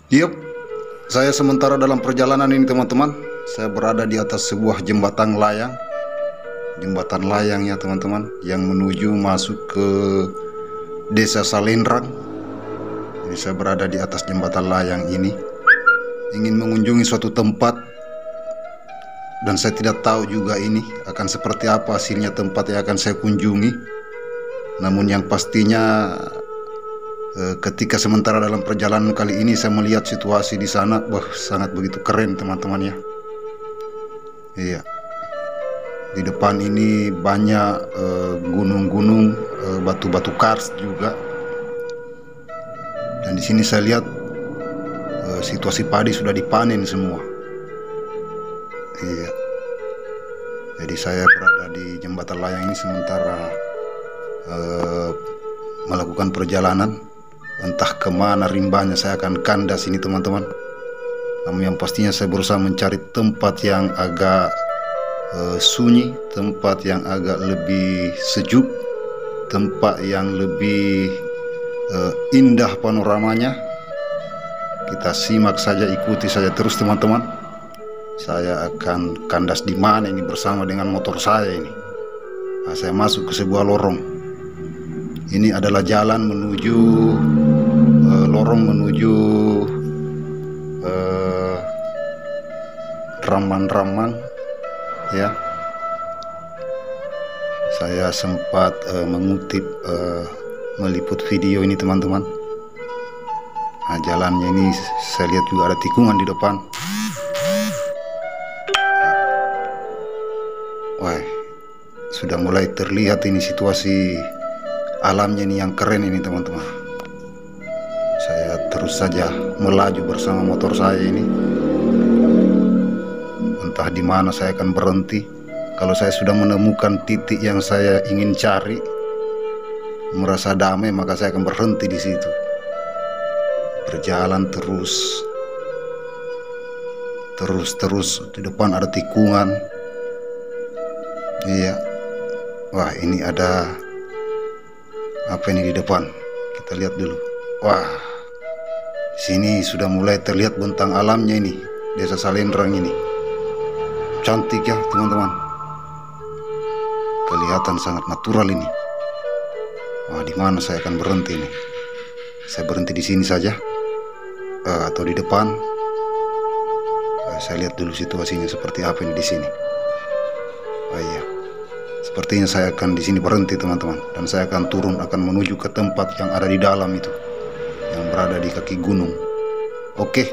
Yup, saya sementara dalam perjalanan ini teman-teman. Saya berada di atas sebuah jembatan layang. Jembatan layang ya teman-teman, yang menuju masuk ke Desa Salendrang. Jadi saya berada di atas jembatan layang ini, ingin mengunjungi suatu tempat. Dan saya tidak tahu juga ini akan seperti apa hasilnya tempat yang akan saya kunjungi. Namun yang pastinya ketika sementara dalam perjalanan kali ini saya melihat situasi di sana, wah sangat begitu keren teman-teman ya. Iya, di depan ini banyak gunung-gunung, batu-batu kars juga. Dan di sini saya lihat situasi padi sudah dipanen semua. Iya, jadi saya berada di jembatan layang ini sementara melakukan perjalanan. Entah kemana rimbanya saya akan kandas ini teman-teman. Namun yang pastinya saya berusaha mencari tempat yang agak sunyi, tempat yang agak lebih sejuk, tempat yang lebih indah panoramanya. Kita simak saja, ikuti saja terus teman-teman. Saya akan kandas di mana ini bersama dengan motor saya ini. Nah, saya masuk ke sebuah lorong. Ini adalah jalan menuju lorong menuju Ramang-Ramang ya. Saya sempat mengutip meliput video ini teman-teman. Nah, jalannya ini saya lihat juga ada tikungan di depan. Wah, sudah mulai terlihat ini situasi alamnya ini yang keren ini teman-teman. Saya terus saja melaju bersama motor saya ini. Entah di mana saya akan berhenti. Kalau saya sudah menemukan titik yang saya ingin cari, merasa damai, maka saya akan berhenti di situ. Berjalan terus di depan ada tikungan. Iya. Wah, ini ada apa ini di depan? Kita lihat dulu. Wah, sini sudah mulai terlihat bentang alamnya ini, Desa Salendrang ini. Cantik ya teman-teman. Kelihatan sangat natural ini. Wah, di mana saya akan berhenti ini? Saya berhenti di sini saja, atau di depan. Saya lihat dulu situasinya seperti apa ini di sini. Oh iya, sepertinya saya akan di sini berhenti teman-teman, dan saya akan turun, akan menuju ke tempat yang ada di dalam itu, yang berada di kaki gunung. Oke.